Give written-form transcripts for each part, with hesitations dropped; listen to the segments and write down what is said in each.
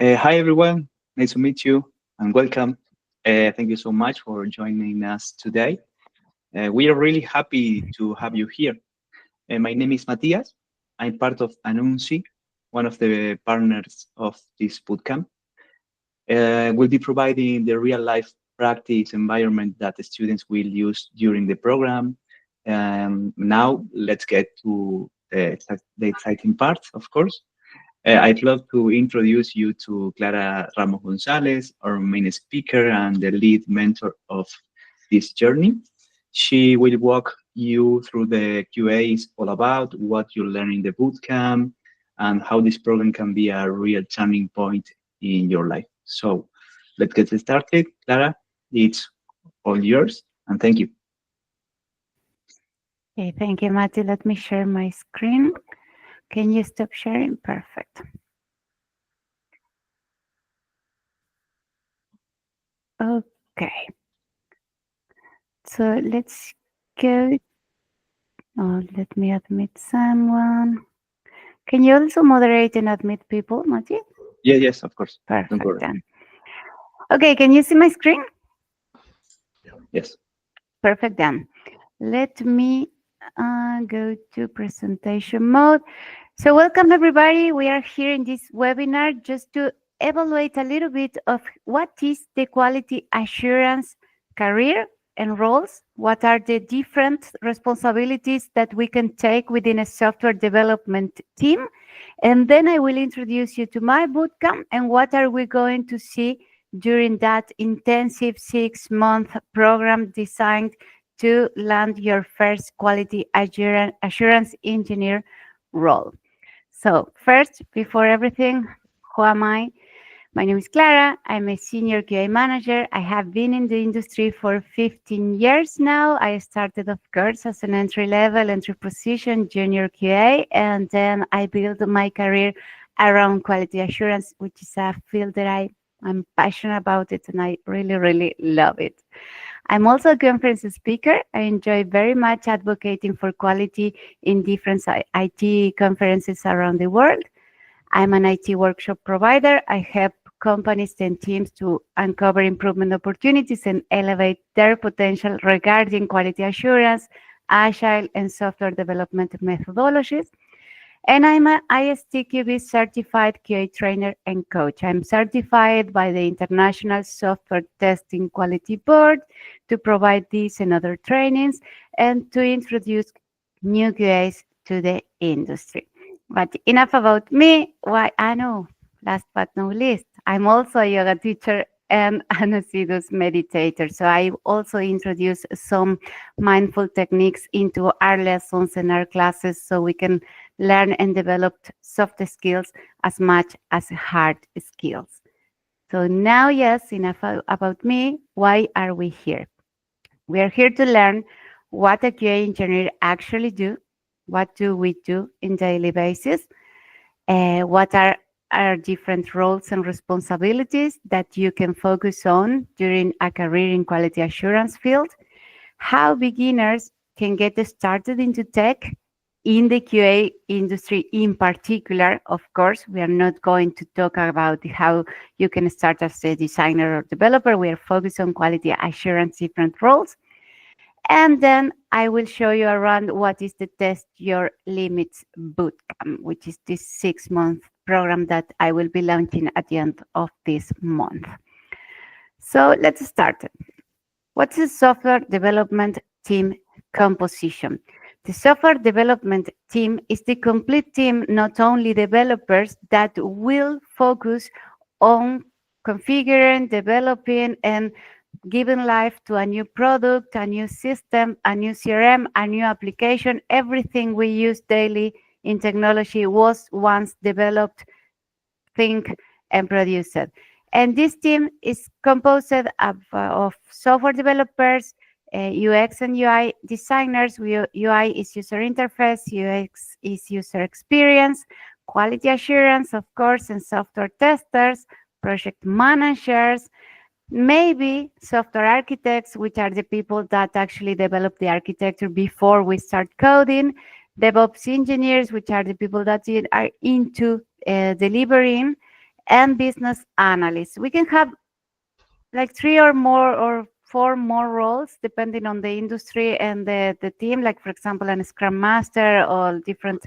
Hi, everyone. Nice to meet you and welcome. Thank you so much for joining us today. We are really happy to have you here. My name is Matías. I'm part of Anunci, one of the partners of this bootcamp. We'll be providing the real-life practice environment that the students will use during the program. Now, let's get to the exciting part, of course. I'd love to introduce you to Clara Ramos González, our main speaker and the lead mentor of this journey. She will walk you through the QA is all about, what you learn in the bootcamp, and how this program can be a real turning point in your life. So let's get started. Clara, it's all yours, and thank you. Okay, thank you, Mati. Let me share my screen. Can you stop sharing? Perfect. Okay. So let's go. Oh, let me admit someone. Can you also moderate and admit people, Mati? Yes, of course. Perfect then. Okay, can you see my screen? Yes. Perfect then. Let me go to presentation mode. So welcome everybody. We are here in this webinar just to evaluate a little bit of what is the quality assurance career and roles, what are the different responsibilities that we can take within a software development team. And then I will introduce you to my bootcamp and what are we going to see during that intensive 6-month program designed to land your first quality assurance engineer role. So first, before everything, who am I? My name is Clara. I'm a senior QA manager. I have been in the industry for 15 years now. I started, of course, as an entry position junior QA, and then I built my career around quality assurance, which is a field that I'm passionate about it, and I really, really love it. I'm also a conference speaker. I enjoy very much advocating for quality in different IT conferences around the world. I'm an IT workshop provider. I help companies and teams to uncover improvement opportunities and elevate their potential regarding quality assurance, agile, and software development methodologies. And I'm an ISTQB certified QA trainer and coach. I'm certified by the International Software Testing Quality Board to provide these and other trainings and to introduce new QAs to the industry. But enough about me. Why, I know, last but not least, I'm also a yoga teacher and an assiduous meditator. So I also introduce some mindful techniques into our lessons and our classes so we can learn and develop soft skills as much as hard skills. So now, yes, enough about me. Why are we here? We are here to learn what a QA engineer actually do. What do we do in daily basis? What are our different roles and responsibilities that you can focus on during a career in quality assurance field? How beginners can get started into tech in the QA industry in particular. Of course, we are not going to talk about how you can start as a designer or developer. We are focused on quality assurance, different roles. And then I will show you around what is the Test Your Limits Bootcamp, which is this 6-month program that I will be launching at the end of this month. So let's start. What's the software development team composition? The software development team is the complete team, not only developers, that will focus on configuring, developing, and giving life to a new product, a new system, a new CRM, a new application. Everything we use daily in technology was once developed, think, and produced. And this team is composed of software developers, UX and UI designers. UI is user interface, UX is user experience, quality assurance, of course, and software testers, project managers, maybe software architects, which are the people that actually develop the architecture before we start coding, DevOps engineers, which are the people that are into delivering, and business analysts. We can have like 3 or more or 4 more roles depending on the industry and the team, like for example, an Scrum Master or different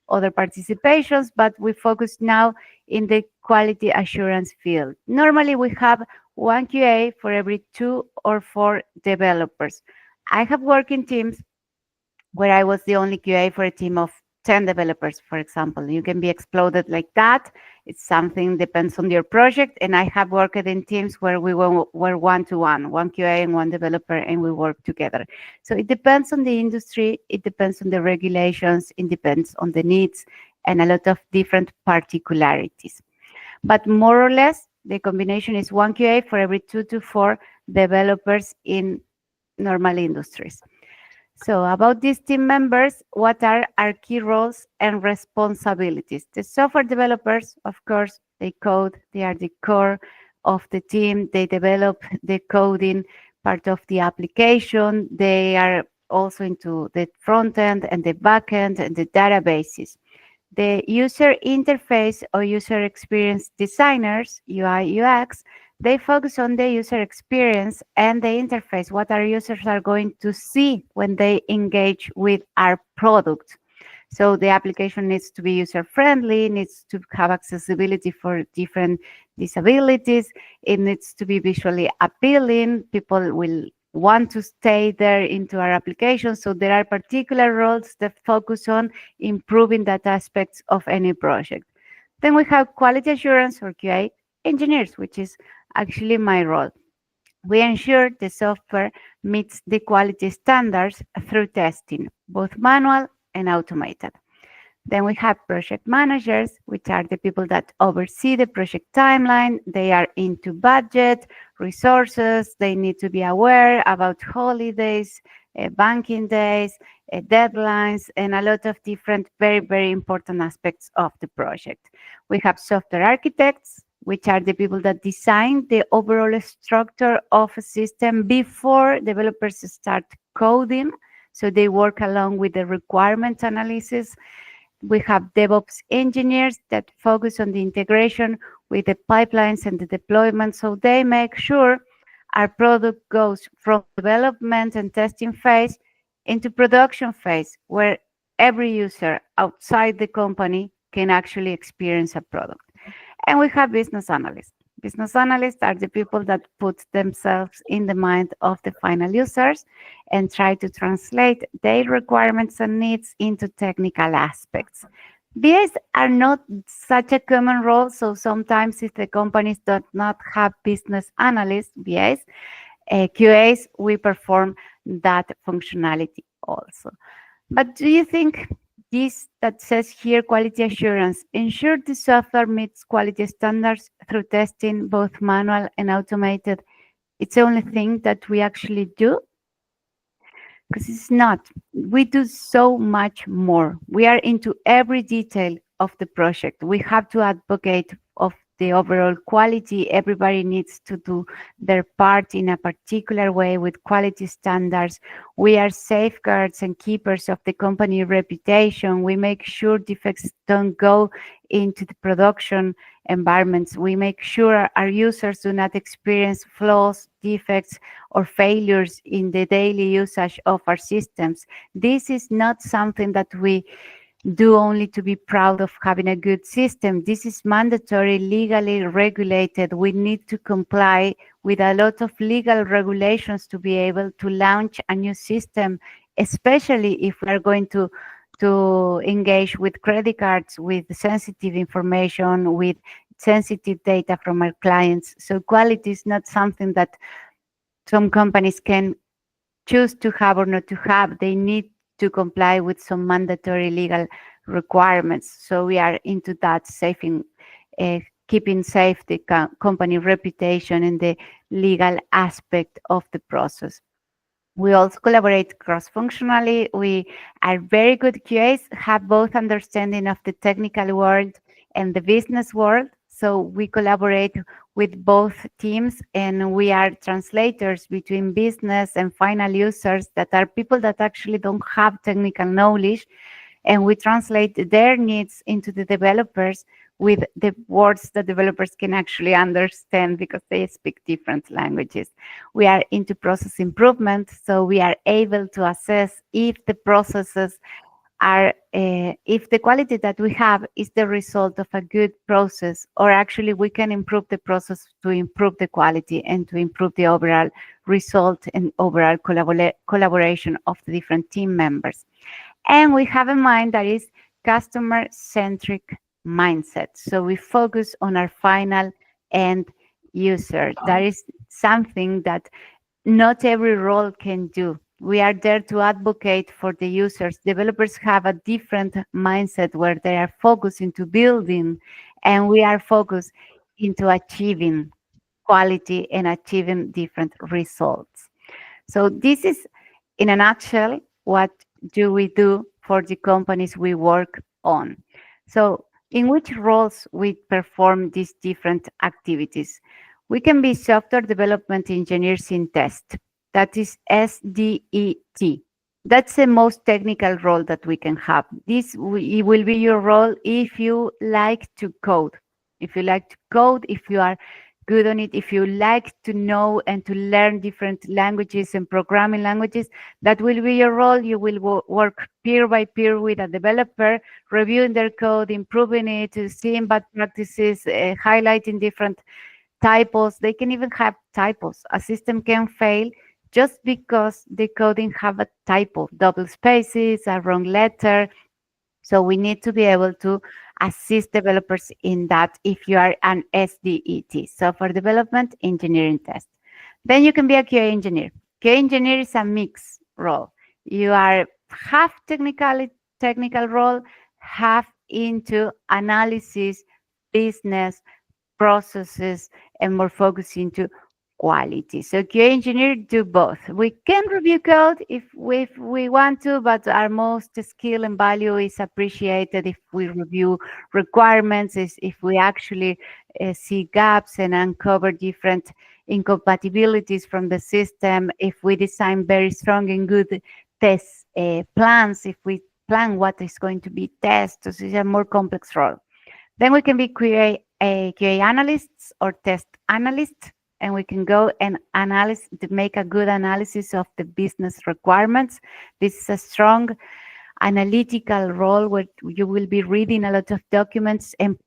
other participations, but we focus now in the quality assurance field. Normally we have one QA for every 2 or 4 developers. I have worked in teams where I was the only QA for a team of 10 developers, for example. You can be exploded like that. It's something depends on your project. And I have worked in teams where we were one-to-one, one QA and one developer, and we work together. So it depends on the industry, it depends on the regulations, it depends on the needs, and a lot of different particularities. But more or less, the combination is one QA for every 2 to 4 developers in normal industries. So about these team members, what are our key roles and responsibilities? The software developers, of course, they code, they are the core of the team, they develop the coding part of the application, they are also into the front end and the back end and the databases. The user interface or user experience designers, UI, UX, they focus on the user experience and the interface, what our users are going to see when they engage with our product. So the application needs to be user-friendly, needs to have accessibility for different disabilities, it needs to be visually appealing, people will want to stay there into our application. So there are particular roles that focus on improving that aspects of any project. Then we have quality assurance or QA engineers, which is actually my role. We ensure the software meets the quality standards through testing, both manual and automated. Then we have project managers, which are the people that oversee the project timeline. They are into budget, resources. They need to be aware about holidays, banking days, deadlines, and a lot of different very, very important aspects of the project. We have software architects, which are the people that design the overall structure of a system before developers start coding. So they work along with the requirement analysis. We have DevOps engineers that focus on the integration with the pipelines and the deployment. So they make sure our product goes from development and testing phase into production phase, where every user outside the company can actually experience a product. And we have business analysts. Business analysts are the people that put themselves in the mind of the final users and try to translate their requirements and needs into technical aspects. BAs are not such a common role, so sometimes if the companies do not have business analysts, BAs, QAs, we perform that functionality also. But do you think this that says here, quality assurance, ensure the software meets quality standards through testing, both manual and automated, it's the only thing that we actually do? Because it's not. We do so much more. We are into every detail of the project. We have to advocate of the overall quality. Everybody needs to do their part in a particular way with quality standards. We are safeguards and keepers of the company reputation. We make sure defects don't go into the production environments. We make sure our users do not experience flaws, defects, or failures in the daily usage of our systems. This is not something that we do only to be proud of having a good system. This is mandatory, legally regulated. We need to comply with a lot of legal regulations to be able to launch a new system, especially if we are going to engage with credit cards, with sensitive information, with sensitive data from our clients. So quality is not something that some companies can choose to have or not to have. They need to comply with some mandatory legal requirements. So we are into that, keeping safe the company reputation and the legal aspect of the process. We also collaborate cross-functionally. We are very good QAs, have both understanding of the technical world and the business world. So we collaborate with both teams, and we are translators between business and final users that are people that actually don't have technical knowledge, and we translate their needs into the developers. with the words that developers can actually understand because they speak different languages. We are into process improvement, so we are able to assess if the processes are, if the quality that we have is the result of a good process, or actually we can improve the process to improve the quality and to improve the overall result and overall collaboration of the different team members. And we have a mind that is customer-centric mindset. So we focus on our final end user. That is something that not every role can do. We are there to advocate for the users. Developers have a different mindset where they are focused into building, and we are focused into achieving quality and achieving different results. So this is, in a nutshell, what do we do for the companies we work on. So in which roles we perform these different activities. We can be software development engineers in test. That is SDET. That's the most technical role that we can have. This will be your role if you like to code. If you like to code, if you are good on it, if you like to know and to learn different languages and programming languages, that will be your role. You will work peer by peer with a developer, reviewing their code, improving it, seeing bad practices, highlighting different typos. They can even have typos. A system can fail just because the coding have a typo, double spaces, a wrong letter. So we need to be able to assist developers in that if you are an SDET, software development engineering test. Then you can be a QA engineer. QA engineer is a mixed role. You are half technical role, half into analysis, business, processes, and more focused into quality. So QA engineer do both. We can review code if we want to, but our most skill and value is appreciated if we review requirements, is if we actually see gaps and uncover different incompatibilities from the system, if we design very strong and good test plans, if we plan what is going to be tested. So it's a more complex role. Then we can be QA analysts or test analysts, and we can go and make a good analysis of the business requirements. This is a strong analytical role where you will be reading a lot of documents and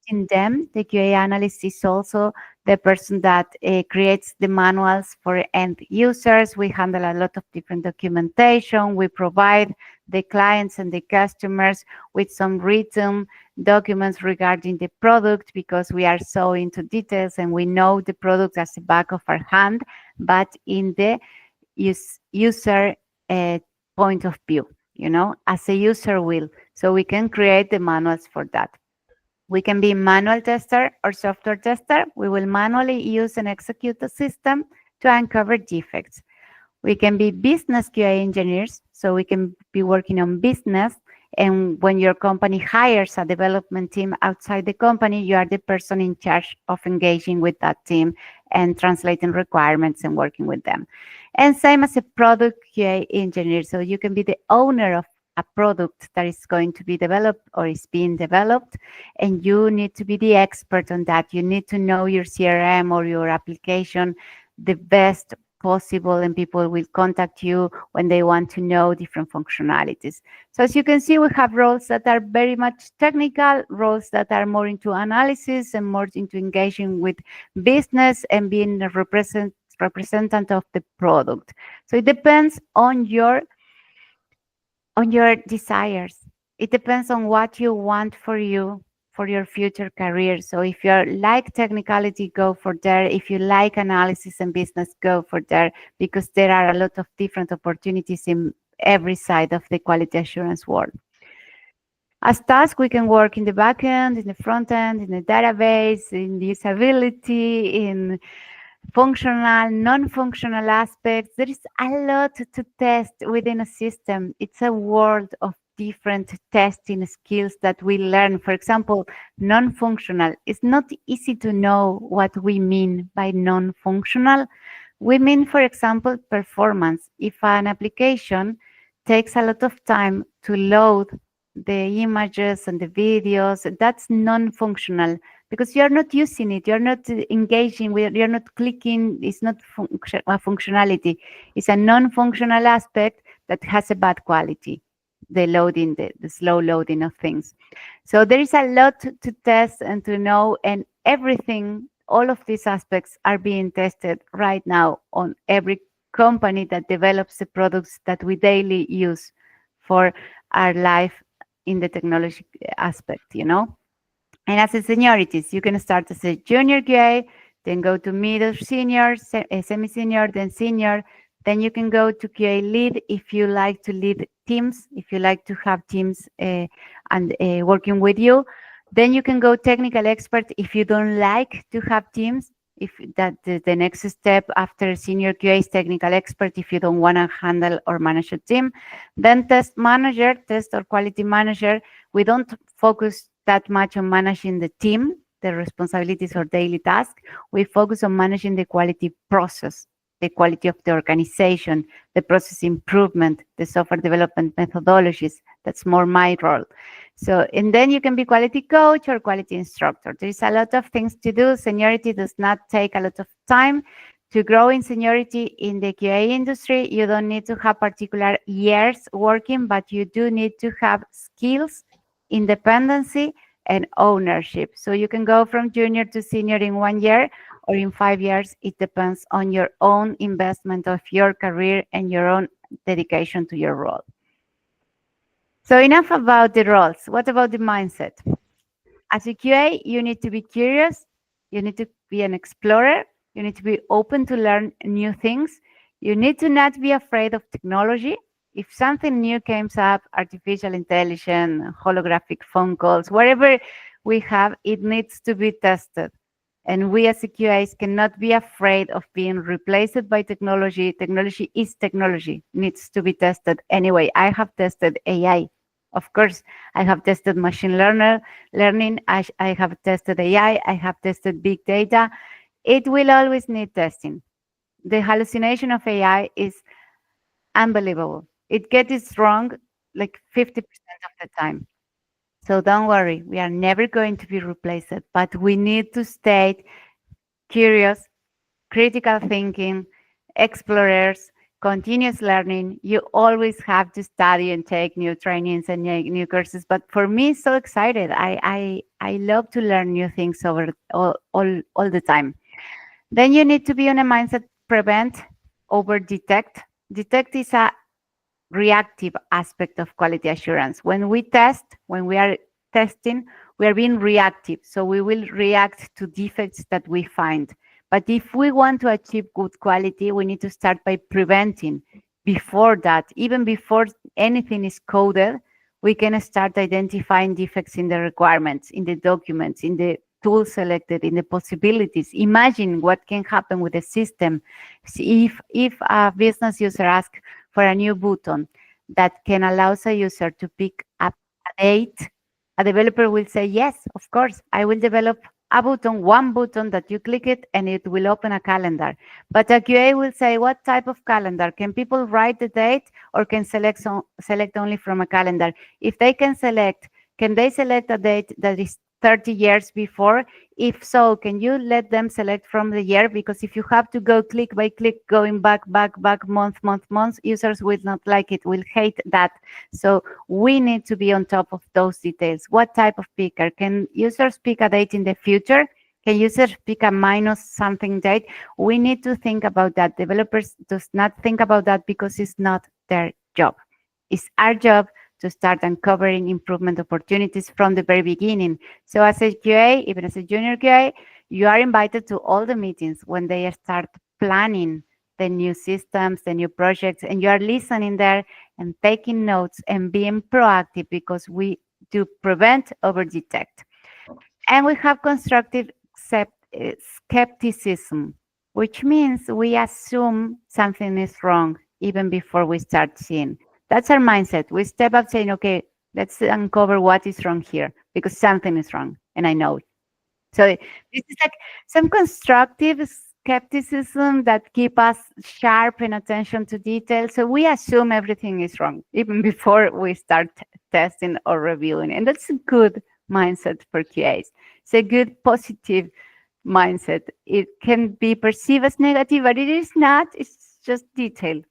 in them. The QA analyst is also the person that creates the manuals for end users. We handle a lot of different documentation. We provide the clients and the customers with some written documents regarding the product because we are so into details and we know the product as the back of our hand, but in the user point of view, as a user will. So we can create the manuals for that. We can be manual tester or software tester. We will manually use and execute the system to uncover defects. We can be business QA engineers, so we can be working on business. And when your company hires a development team outside the company, you are the person in charge of engaging with that team and translating requirements and working with them. And same as a product QA engineer, so you can be the owner of a product that is going to be developed or is being developed, and you need to be the expert on that. You need to know your CRM or your application the best possible, and people will contact you when they want to know different functionalities. So as you can see, we have roles that are very much technical, roles that are more into analysis and more into engaging with business and being a representative of the product. So it depends on your desires. It depends on what you want for you, for your future career. So if you like technicality, go for there. If you like analysis and business, go for there, because there are a lot of different opportunities in every side of the quality assurance world. As task, we can work in the back end, in the front end, in the database, in usability, in functional, non-functional aspects. There is a lot to test within a system. It's a world of different testing skills that we learn. For example, non-functional. It's not easy to know what we mean by non-functional. We mean, for example, performance. If an application takes a lot of time to load the images and the videos, that's non-functional because you're not using it, you're not engaging with, you're not clicking, it's not a functionality, it's a non-functional aspect that has a bad quality, the loading, the slow loading of things. So there is a lot to test and to know, and everything, all of these aspects are being tested right now on every company that develops the products that we daily use for our life in the technology aspect, you know. And as a seniorities, you can start as a junior QA, then go to middle senior, semi-senior, then senior. Then you can go to QA lead if you like to lead teams, if you like to have teams and working with you. Then you can go technical expert if you don't like to have teams. If that the next step after senior QA is technical expert if you don't want to handle or manage a team. Then test manager, test or quality manager. We don't focus that much on managing the team, the responsibilities or daily tasks. We focus on managing the quality process, the quality of the organization, the process improvement, the software development methodologies. That's more my role. So, and then you can be quality coach or quality instructor. There's a lot of things to do. Seniority does not take a lot of time. To grow in seniority in the QA industry, you don't need to have particular years working, but you do need to have skills, independency, and ownership. So you can go from junior to senior in 1 year or in 5 years. It depends on your own investment of your career and your own dedication to your role. So enough about the roles. What about the mindset? As a QA, you need to be curious. You need to be an explorer. You need to be open to learn new things. You need to not be afraid of technology. If something new comes up, artificial intelligence, holographic phone calls, whatever we have, it needs to be tested. And we as QAs cannot be afraid of being replaced by technology. Technology is technology, needs to be tested. Anyway, I have tested AI. Of course, I have tested machine learning. I have tested AI. I have tested big data. It will always need testing. The hallucination of AI is unbelievable. It gets it wrong like 50% of the time. So don't worry, we are never going to be replaced, but we need to stay curious, critical thinking, explorers, continuous learning. You always have to study and take new trainings and new courses. But for me, it's so excited. I love to learn new things over all the time. Then you need to be on a mindset prevent over detect. Detect is a reactive aspect of quality assurance. When we test, when we are testing, we are being reactive. So we will react to defects that we find. But if we want to achieve good quality, we need to start by preventing. Before that, even before anything is coded, we can start identifying defects in the requirements, in the documents, in the tools selected, in the possibilities. Imagine what can happen with the system. If a business user asks for a new button that can allow a user to pick up a date, a developer will say, yes, of course, I will develop a button, one button that you click it and it will open a calendar. But a QA will say, what type of calendar? Can people write the date or can select only from a calendar? If they can select, can they select a date that is 30 years before? If so, can you let them select from the year? Because if you have to go click by click, going back, month, users will not like it, will hate that. So we need to be on top of those details. What type of picker? Can users pick a date in the future? Can users pick a minus something date? We need to think about that. Developers does not think about that because it's not their job. It's our job to start uncovering improvement opportunities from the very beginning. So as a QA, even as a junior QA, you are invited to all the meetings when they start planning the new systems, the new projects, and you are listening there and taking notes and being proactive because we do prevent over detect. And we have constructive skepticism, which means we assume something is wrong even before we start seeing. That's our mindset. We step up saying, okay, let's uncover what is wrong here because something is wrong and I know it. So this is like some constructive skepticism that keep us sharp and attention to detail. So we assume everything is wrong even before we start testing or reviewing. And that's a good mindset for QAs. It's a good positive mindset. It can be perceived as negative, but it is not. It's just detail.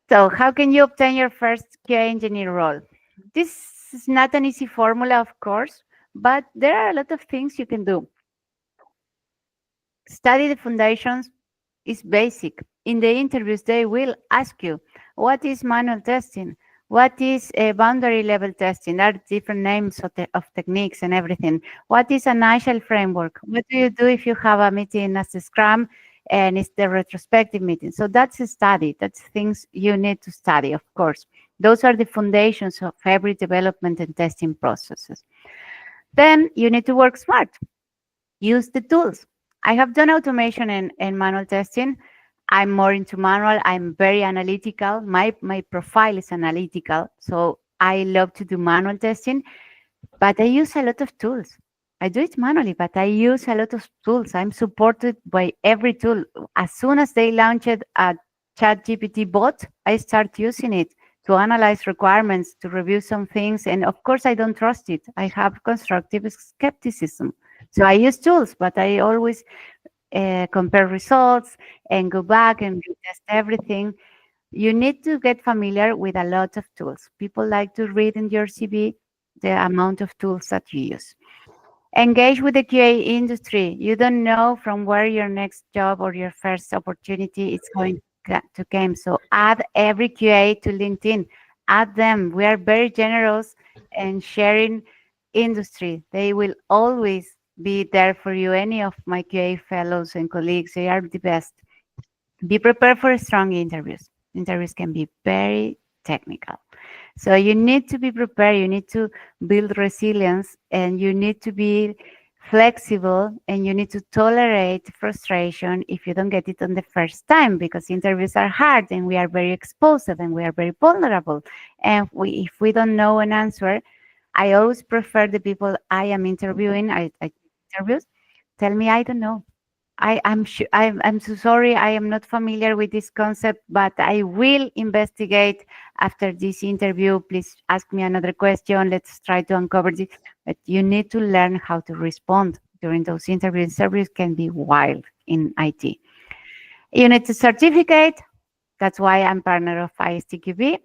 So how can you obtain your first QA engineer role? This is not an easy formula, of course, but there are a lot of things you can do. Study the foundations is basic. In the interviews, they will ask you, what is manual testing? What is a boundary level testing? There are different names of techniques and everything. What is an agile framework? What do you do if you have a meeting as a Scrum and it's the retrospective meeting? So that's a study. That's things you need to study, of course. Those are the foundations of every development and testing processes. Then you need to work smart. Use the tools. I have done automation and manual testing. I'm more into manual. I'm very analytical. My profile is analytical. So I love to do manual testing, but I use a lot of tools. I do it manually, but I use a lot of tools. I'm supported by every tool. As soon as they launched a ChatGPT bot, I start using it to analyze requirements, to review some things. And of course, I don't trust it. I have constructive skepticism. So I use tools, but I always compare results and go back and test everything. You need to get familiar with a lot of tools. People like to read in your CV the amount of tools that you use. Engage with the QA industry. You don't know from where your next job or your first opportunity is going to come. So add every QA to LinkedIn. Add them. We are very generous and sharing industry. They will always be there for you. Any of my QA fellows and colleagues, they are the best. Be prepared for strong interviews. Interviews can be very technical. So you need to be prepared, you need to build resilience, and you need to be flexible, and you need to tolerate frustration if you don't get it on the first time, because interviews are hard and we are very exposed and we are very vulnerable. And if we don't know an answer, I always prefer the people I am interviewing, I interviews, tell me I don't know. I'm so sorry. I am not familiar with this concept, but I will investigate after this interview. Please ask me another question. Let's try to uncover this. But you need to learn how to respond during those interviews. Interviews can be wild in IT. You need to certificate. That's why I'm partner of ISTQB.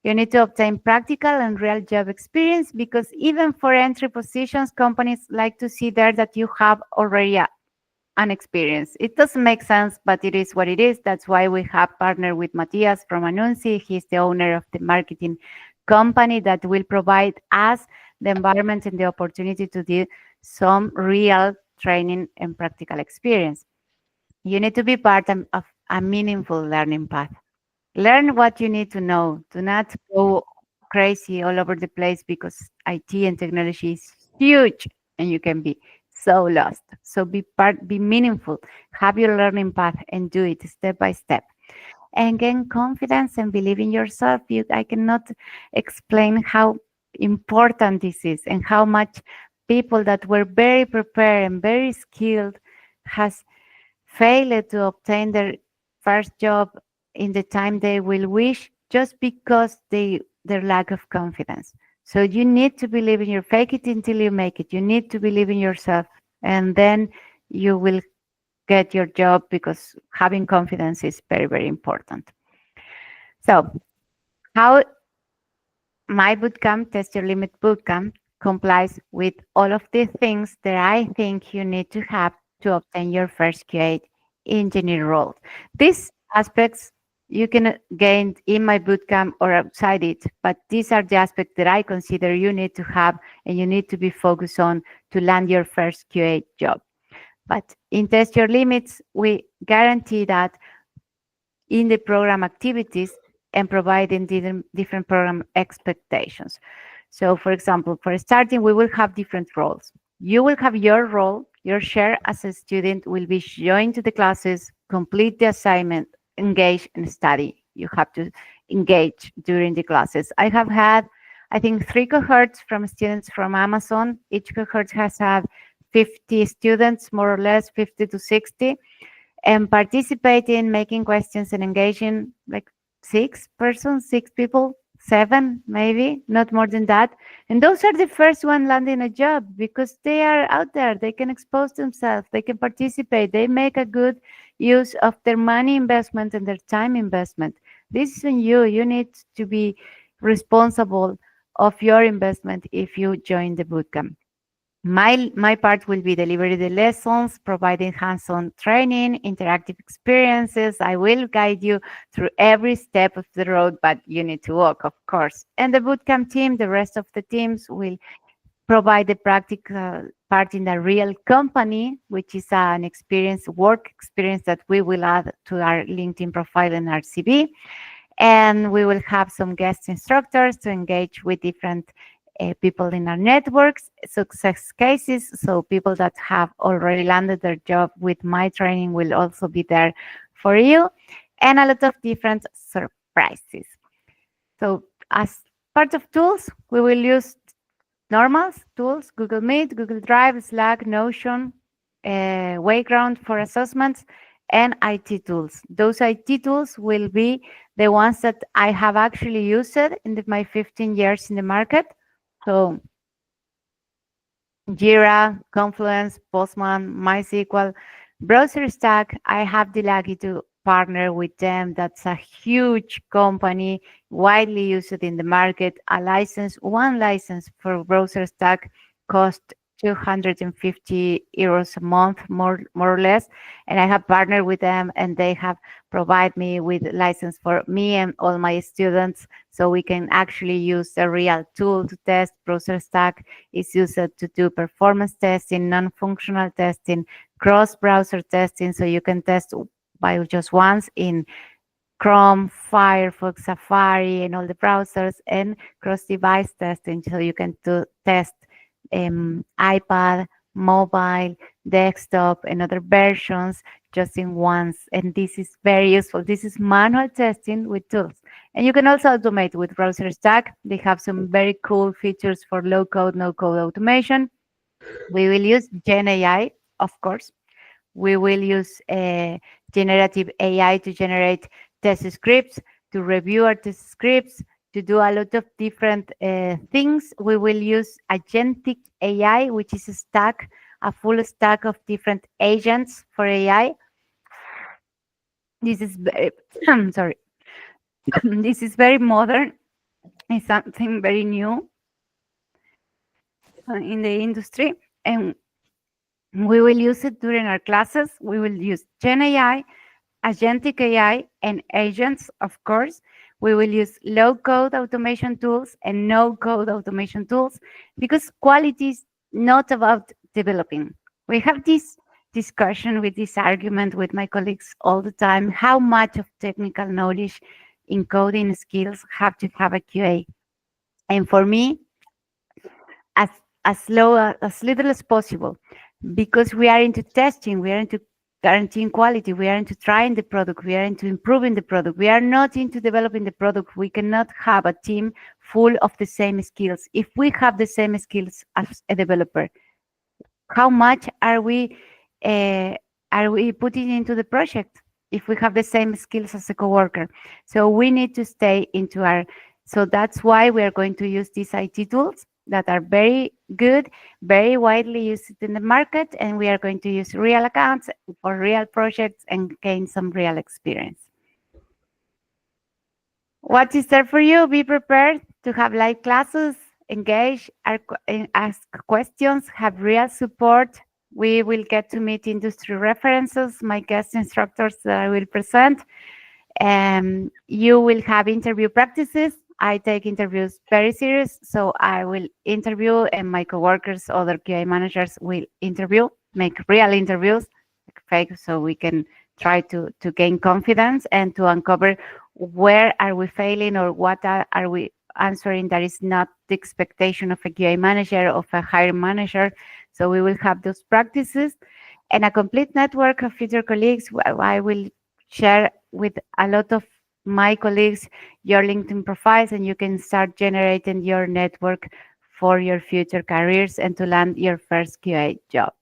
You need to obtain practical and real job experience, because even for entry positions, companies like to see there that you have already an experience. It doesn't make sense, but it is what it is. That's why we have partnered with Matías from Anunci. He's the owner of the marketing company that will provide us the environment and the opportunity to do some real training and practical experience. You need to be part of a meaningful learning path. Learn what you need to know. Do not go crazy all over the place, because IT and technology is huge and you can be so lost. So be meaningful, have your learning path and do it step by step. And gain confidence and believe in yourself. I cannot explain how important this is and how much people that were very prepared and very skilled has failed to obtain their first job in the time they will wish, just because their lack of confidence. So you need to believe in your fake it until you make it. You need to believe in yourself, and then you will get your job, because having confidence is very, very important. So how my bootcamp, Test Your Limit Bootcamp, complies with all of these things that I think you need to have to obtain your first QA engineer role. These aspects you can gain in my bootcamp or outside it, but these are the aspects that I consider you need to have and you need to be focused on to land your first QA job. But in Test Your Limits, we guarantee that in the program activities and providing different program expectations. So for example, for starting, we will have different roles. You will have your role. Your share as a student will be join to the classes, complete the assignment, engage and study. You have to engage during the classes. I have had, I think, 3 cohorts from students from Amazon. Each cohort has had 50 students, more or less 50 to 60, and participating, making questions and engaging like 6 people 7 maybe, not more than that. And those are the first one landing a job because they are out there. They can expose themselves. They can participate. They make a good use of their money investment and their time investment. This is on you. You need to be responsible of your investment if you join the bootcamp. My part will be delivering the lessons, providing hands-on training, interactive experiences. I will guide you through every step of the road, but you need to walk, of course. And the bootcamp team, the rest of the teams will provide the practical part in a real company, which is an experience, work experience that we will add to our LinkedIn profile and our CV. And we will have some guest instructors to engage with different people in our networks, success cases. So people that have already landed their job with my training will also be there for you, and a lot of different surprises. So as part of tools, we will use normal tools, Google Meet, Google Drive, Slack, Notion, Wayground for assessments, and IT tools. Those IT tools will be the ones that I have actually used in my 15 years in the market. So Jira, Confluence, Postman, MySQL, BrowserStack, I have the lucky to partner with them. That's a huge company, widely used in the market. One license for BrowserStack cost 250 euros a month, more or less. And I have partnered with them, and they have provided me with license for me and all my students, so we can actually use a real tool to test. BrowserStack is used to do performance testing, non-functional testing, cross-browser testing, so you can test by just once in Chrome, Firefox, Safari, and all the browsers, and cross-device testing, so you can test iPad, mobile, desktop, and other versions just in once. And this is very useful. This is manual testing with tools. And you can also automate with BrowserStack. They have some very cool features for low-code, no-code automation. We will use GenAI, of course. We will use generative AI to generate test scripts, to review our test scripts, to do a lot of different things. We will use agentic AI, which is a full stack of different agents for AI. This is very, I'm sorry. This is very modern. It's something very new in the industry. And we will use it during our classes. We will use Gen AI, agentic AI, and agents, of course. We will use low-code automation tools and no-code automation tools, because quality is not about developing. We have this discussion with this argument with my colleagues all the time. How much of technical knowledge in coding skills have to have a QA? And for me, as little as possible, because we are into testing, we are into guaranteeing quality, we are into trying the product, we are into improving the product. We are not into developing the product. We cannot have a team full of the same skills. If we have the same skills as a developer, how much are we putting into the project if we have the same skills as a coworker? So we need to stay into our. So that's why we are going to use these IT tools that are very good, very widely used in the market, and we are going to use real accounts for real projects and gain some real experience. What is there for you? Be prepared to have live classes, engage, ask questions, have real support. We will get to meet industry references, my guest instructors that I will present. You will have interview practices. I take interviews very serious, so I will interview, and my coworkers, other QA managers will interview, make real interviews, fake, so we can try to gain confidence and to uncover where are we failing or what are we answering that is not the expectation of a QA manager, of a hiring manager. So we will have those practices and a complete network of future colleagues. I will share with a lot of my colleagues your LinkedIn profiles, and you can start generating your network for your future careers and to land your first QA job.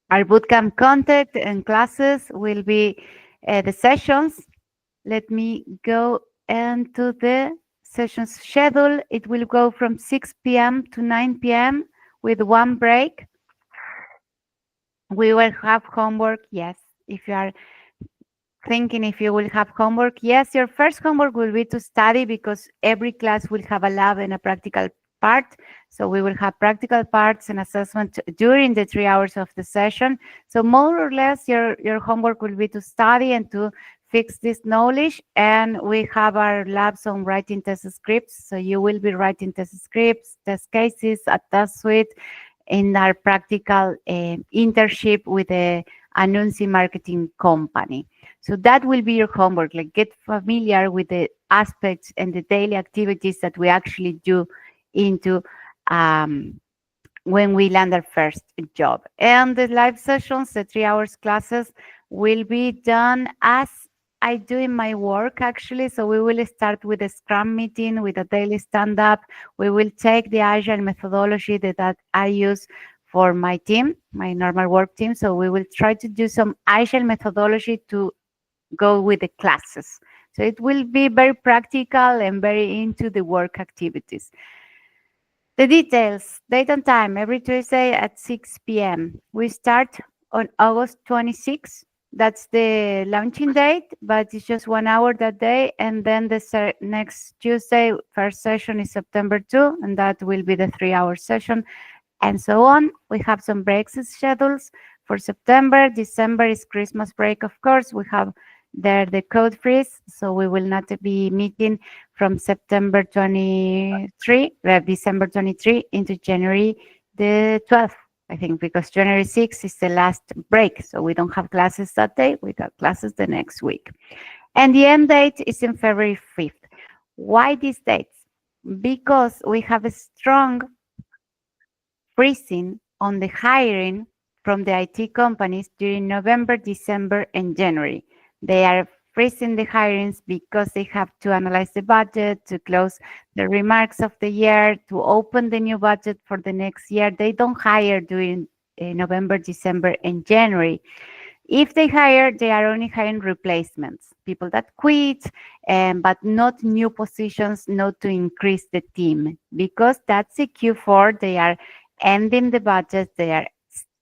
Our bootcamp content and classes will be the sessions. Let me go and to the session's schedule, it will go from 6 p.m. to 9 p.m. with one break. We will have homework, yes. If you are thinking if you will have homework, yes, your first homework will be to study because every class will have a lab and a practical part. So we will have practical parts and assessment during the 3 hours of the session. So more or less your homework will be to study and to fix this knowledge. And we have our labs on writing test scripts. So you will be writing test scripts, test cases, a test suite in our practical internship with a announcing marketing company. So that will be your homework, like get familiar with the aspects and the daily activities that we actually do into when we land our first job. And the live sessions, the 3 hours classes, will be done as I do in my work, actually. So we will start with a Scrum meeting, with a daily stand-up. We will take the Agile methodology that I use for my team, my normal work team. So we will try to do some Agile methodology to go with the classes. So it will be very practical and very into the work activities. The details, date and time, every Tuesday at 6 p.m. We start on August 26th. That's the launching date, but it's just 1 hour that day. And then the next Tuesday, first session is September 2, and that will be the 3-hour session, and so on. We have some breaks schedules for September. December is Christmas break, of course. We have there the code freeze, so we will not be meeting from September 23, December 23 into January the 12th, I think, because January 6th is the last break. So we don't have classes that day. We got classes the next week. And the end date is in February 5th. Why these dates? Because we have a strong freezing on the hiring from the IT companies during November, December, and January. They are freezing the hirings because they have to analyze the budget, to close the remarks of the year, to open the new budget for the next year. They don't hire during November, December, and January. If they hire, they are only hiring replacements, people that quit, but not new positions, not to increase the team, because that's the Q4. They are ending the budget. They are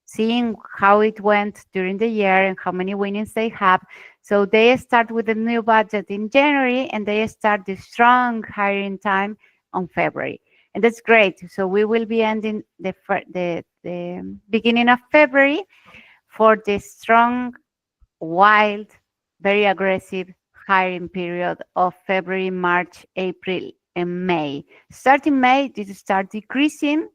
seeing how it went during the year and how many winnings they have. So they start with a new budget in January, and they start the strong hiring time on February. And that's great. So we will be ending the beginning of February for the strong, wild, very aggressive hiring period of February, March, April, and May. Starting May, this start decreasing,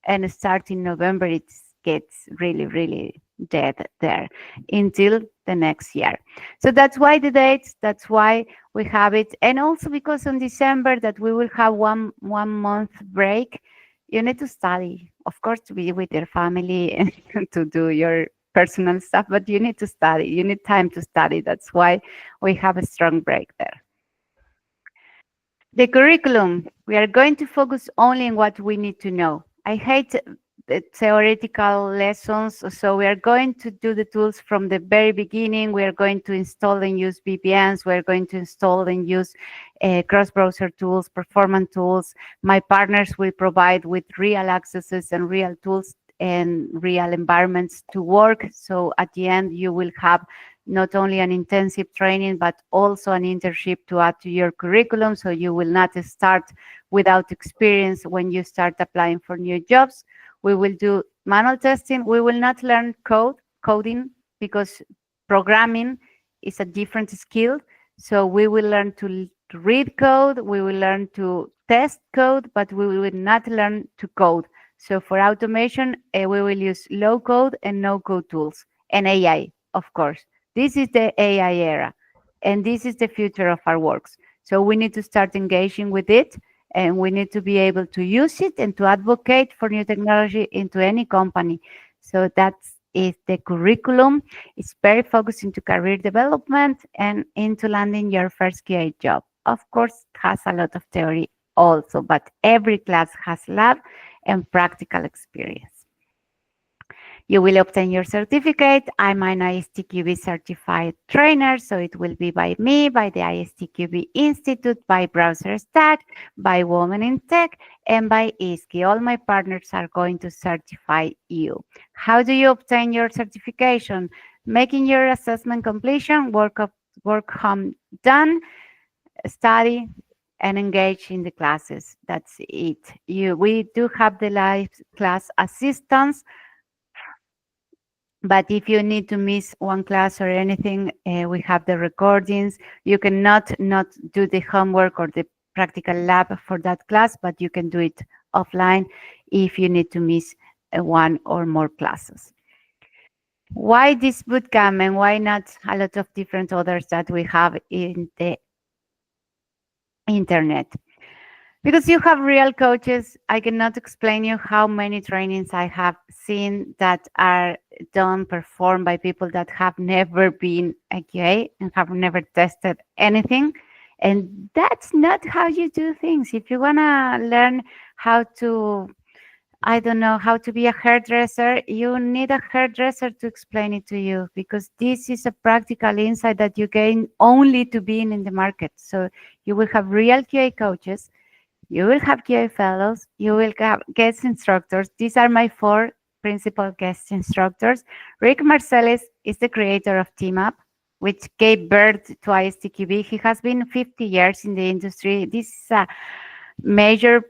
and starting November, it gets really, really dead there until the next year. So that's why the dates, that's why we have it. And also because on December that we will have one month break, you need to study, of course, to be with your family and to do your personal stuff, but you need to study. You need time to study. That's why we have a strong break there. The curriculum, we are going to focus only on what we need to know. I hate the theoretical lessons, so we are going to do the tools from the very beginning. We are going to install and use VPNs. We are going to install and use cross-browser tools, performance tools. My partners will provide with real accesses and real tools and real environments to work. So at the end, you will have not only an intensive training, but also an internship to add to your curriculum. So you will not start without experience when you start applying for new jobs. We will do manual testing. We will not learn coding, because programming is a different skill. So we will learn to read code. We will learn to test code, but we will not learn to code. So for automation, we will use low code and no code tools, and AI, of course. This is the AI era, and this is the future of our works. So we need to start engaging with it, and we need to be able to use it and to advocate for new technology into any company. So that's the curriculum. It's very focused into career development and into landing your first QA job. Of course, it has a lot of theory also, but every class has lab and practical experience. You will obtain your certificate. I'm an ISTQB certified trainer, so it will be by me, by the ISTQB Institute, by BrowserStack, by Women in Tech, and by ISQI. All my partners are going to certify you. How do you obtain your certification? Making your assessment completion, work home done, study, and engage in the classes. That's it. We do have the live class assistance, but if you need to miss one class or anything, we have the recordings. You cannot not do the homework or the practical lab for that class, but you can do it offline if you need to miss one or more classes. Why this bootcamp and why not a lot of different others that we have in the internet? Because you have real coaches. I cannot explain you how many trainings I have seen that are done, performed by people that have never been a QA and have never tested anything. And that's not how you do things. If you want to learn how to, I don't know, how to be a hairdresser, you need a hairdresser to explain it to you, because this is a practical insight that you gain only to being in the market. So you will have real QA coaches. You will have QA fellows, you will have guest instructors. These are my 4 principal guest instructors. Rick Marcelis is the creator of TeamUp, which gave birth to ISTQB. He has been 50 years in the industry. This is a major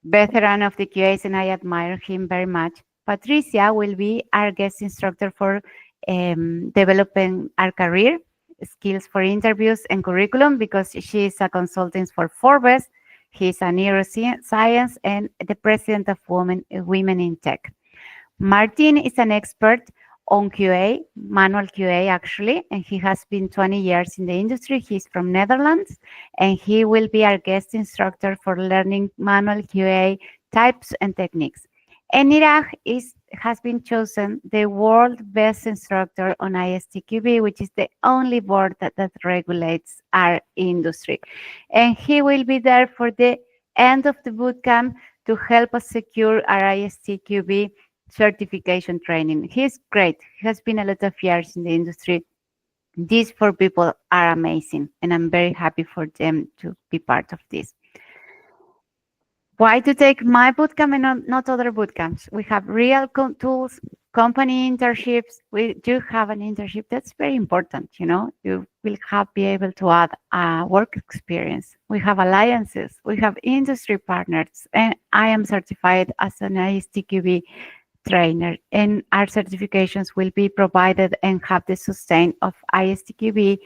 veteran of the QAs, and I admire him very much. Patricia will be our guest instructor for developing our career, skills for interviews and curriculum, because she is a consultant for Forbes. He's a neuroscience and the president of Women in Tech. Martin is an expert on QA, manual QA actually, and he has been 20 years in the industry. He's from Netherlands, and he will be our guest instructor for learning manual QA types and techniques. And Niraj has been chosen the world best instructor on ISTQB, which is the only board that regulates our industry. And he will be there for the end of the bootcamp to help us secure our ISTQB certification training. He's great. He has been a lot of years in the industry. These 4 people are amazing, and I'm very happy for them to be part of this. Why to take my bootcamp and not other bootcamps? We have real tools, company internships. We do have an internship. That's very important. You will be able to add work experience. We have alliances. We have industry partners. And I am certified as an ISTQB trainer. And our certifications will be provided and have the sustain of ISTQB,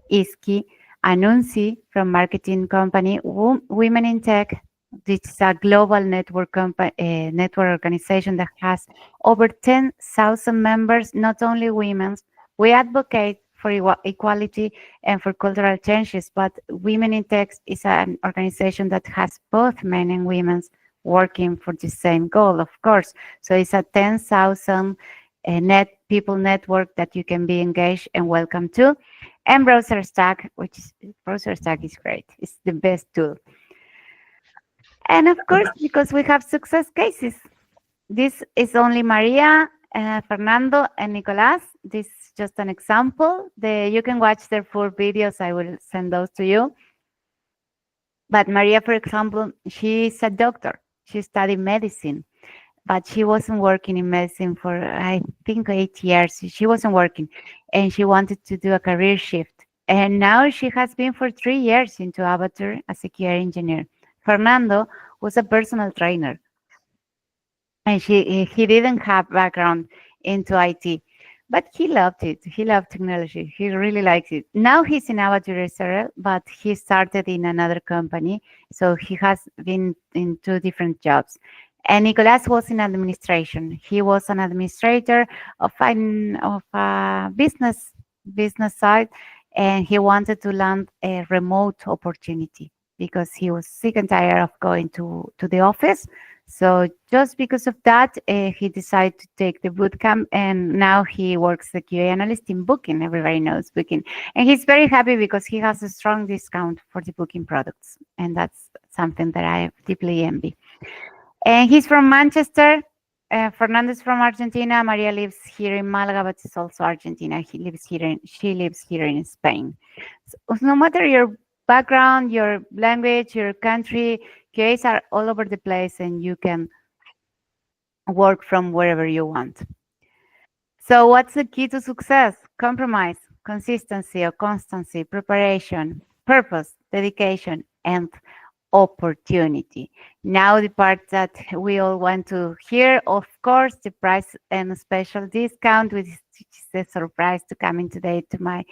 ISQI, Anunci from marketing company, Women in Tech. This is a global network organization that has over 10,000 members, not only women. We advocate for equality and for cultural changes, but Women in Tech is an organization that has both men and women working for the same goal, of course. So it's a 10,000 people network that you can be engaged and welcome to. And BrowserStack, BrowserStack is great. It's the best tool. And of course, because we have success cases. This is only Maria, Fernando, and Nicolas. This is just an example. You can watch their 4 videos. I will send those to you. But Maria, for example, she's a doctor. She studied medicine, but she wasn't working in medicine for, I think, 8 years. She wasn't working, and she wanted to do a career shift. And now she has been for 3 years into Avatar as a QA engineer. Fernando was a personal trainer, and he didn't have background into IT, but he loved it. He loved technology. He really likes it. Now he's in Avatar Israel, but he started in another company, so he has been in 2 different jobs. And Nicolas was in administration. He was an administrator of a business side, and he wanted to land a remote opportunity, because he was sick and tired of going to the office. So just because of that, he decided to take the bootcamp, and now he works the QA analyst in Booking. Everybody knows Booking. And he's very happy because he has a strong discount for the Booking products. And that's something that I deeply envy. And he's from Manchester, Fernandez from Argentina. Maria lives here in Malaga, but is also Argentina. She lives here in Spain. So no matter your background, your language, your country, QAs are all over the place, and you can work from wherever you want. So what's the key to success? Compromise, consistency or constancy, preparation, purpose, dedication, and opportunity. Now the part that we all want to hear, of course, the price and special discount, which is a surprise to coming today to my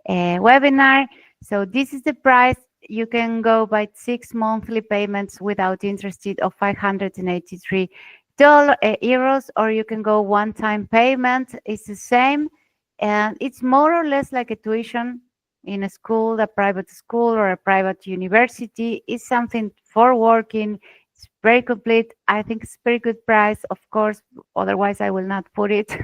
webinar. So this is the price. You can go by 6 monthly payments without interest of 583 euros, or you can go one-time payment. It's the same, and it's more or less like a tuition in a school, a private school or a private university. It's something for working. It's very complete. I think it's very good price, of course, otherwise I will not put it.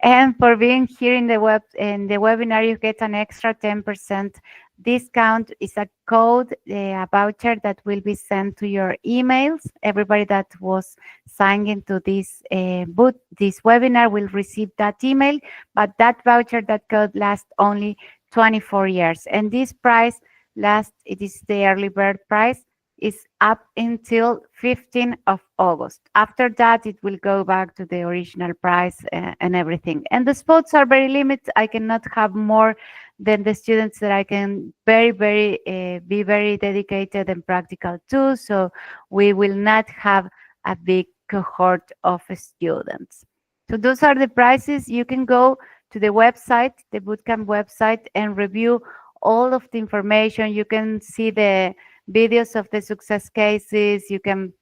And for being here in the webinar, you get an extra 10% discount. Is a code, a voucher that will be sent to your emails. Everybody that was signed into this this webinar will receive that email, but that voucher, that code lasts only 24 years. And this price it is the early bird price, is up until 15th of August. After that, it will go back to the original price and everything. And the spots are very limited. I cannot have more than the students that I can be very dedicated and practical to. So we will not have a big cohort of students. So those are the prices. You can go to the website, the bootcamp website, and review all of the information. You can see the videos of the success cases. You can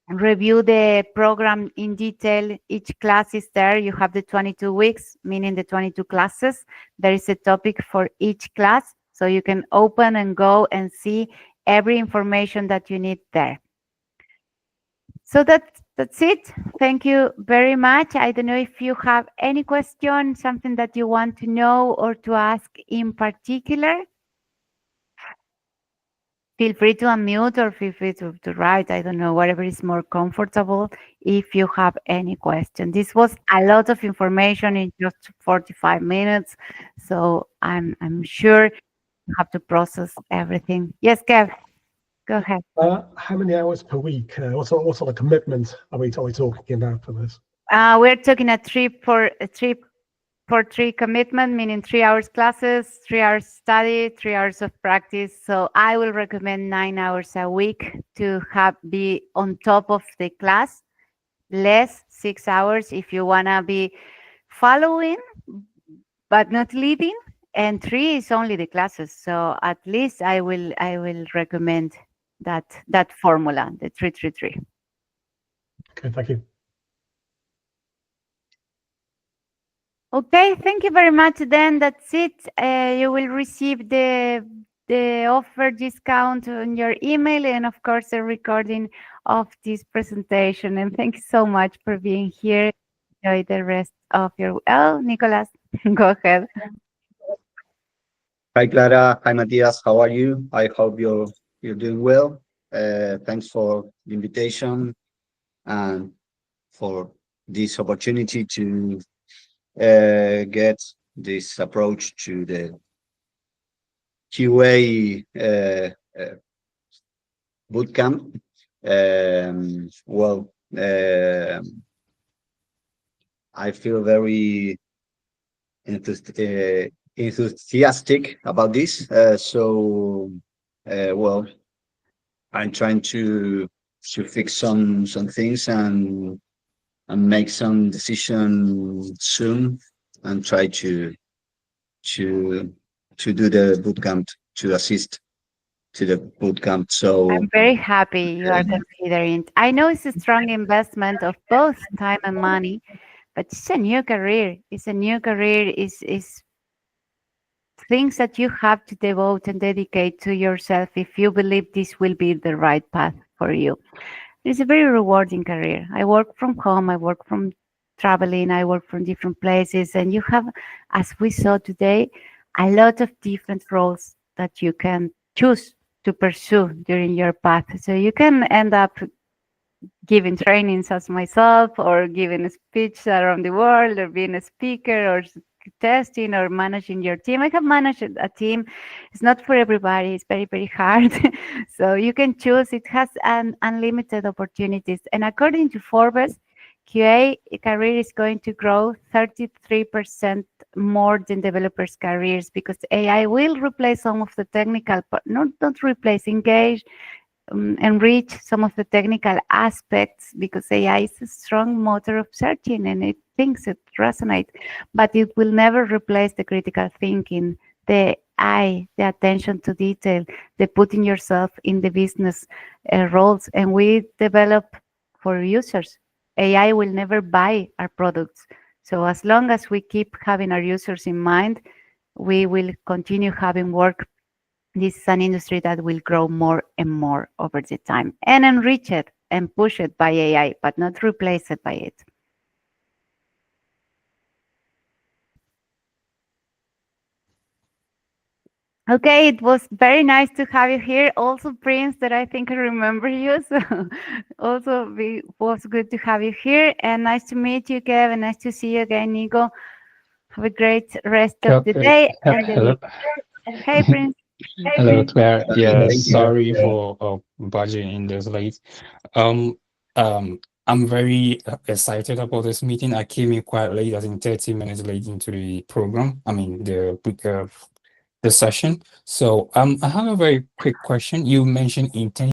review the program in detail. Each class is there. You have the 22 weeks, meaning the 22 classes. There is a topic for each class. So you can open and go and see every information that you need there. So that's it. Thank you very much. I don't know if you have any question, something that you want to know or to ask in particular. Feel free to unmute or feel free to write. I don't know, whatever is more comfortable if you have any question. This was a lot of information in just 45 minutes. So I'm sure you have to process everything. Yes, Kev, go ahead. How many hours per week? What sort of commitment are we talking about for this? We're talking a 3-for-3 commitment, meaning 3 hours classes, 3 hours study, 3 hours of practice. So I will recommend 9 hours a week to be on top of the class, less 6 hours if you wanna be following but not leading, and 3 is only the classes. So at least I will recommend that formula, the 3-3-3. Okay, thank you. Okay, thank you very much. Then that's it. You will receive the offer discount on your email, and of course a recording of this presentation. And thank you so much for being here. Enjoy the rest of your. Oh, Nicolas, go ahead. Hi, Clara. Hi, Matías. How are you? I hope you're doing well. Thanks for the invitation and for this opportunity to get this approach to the QA bootcamp. I feel very enthusiastic about this. I'm trying to fix some things and make some decision soon, and try to do the bootcamp, to assist to the bootcamp. So I'm very happy you are considering. I know it's a strong investment of both time and money, but it's a new career. It's a new career. Is things that you have to devote and dedicate to yourself if you believe this will be the right path for you. It's a very rewarding career. I work from home, I work from traveling, I work from different places, and you have, as we saw today, a lot of different roles that you can choose to pursue during your path. So you can end up giving trainings as myself, or giving a speech around the world, or being a speaker, or testing, or managing your team. I have managed a team. It's not for everybody. It's very, very hard. So you can choose. It has an unlimited opportunities. And according to Forbes, QA career is going to grow 33% more than developers' careers, because AI will replace some of the technical, but not replace, engage, enrich some of the technical aspects, because AI is a strong motor of searching and it thinks, it resonates, but it will never replace the critical thinking, the eye, the attention to detail, the putting yourself in the business roles. And we develop for users. AI will never buy our products. So as long as we keep having our users in mind, we will continue having work. This is an industry that will grow more and more over the time, and enrich it and push it by AI, but not replace it by it. Okay, it was very nice to have you here. Also, Prince, that I think I remember you. So also, it was good to have you here. And nice to meet you, Kevin. Nice to see you again, Nico. Have a great rest of the day. And the Hello. week. Hey, Prince. Hello, Claire. Yeah, Thank you. sorry for budging in this late. Um, I'm very excited about this meeting. I came in quite late, I think 30 minutes late into the program. I mean, the session. So I have a very quick question. You mentioned intention.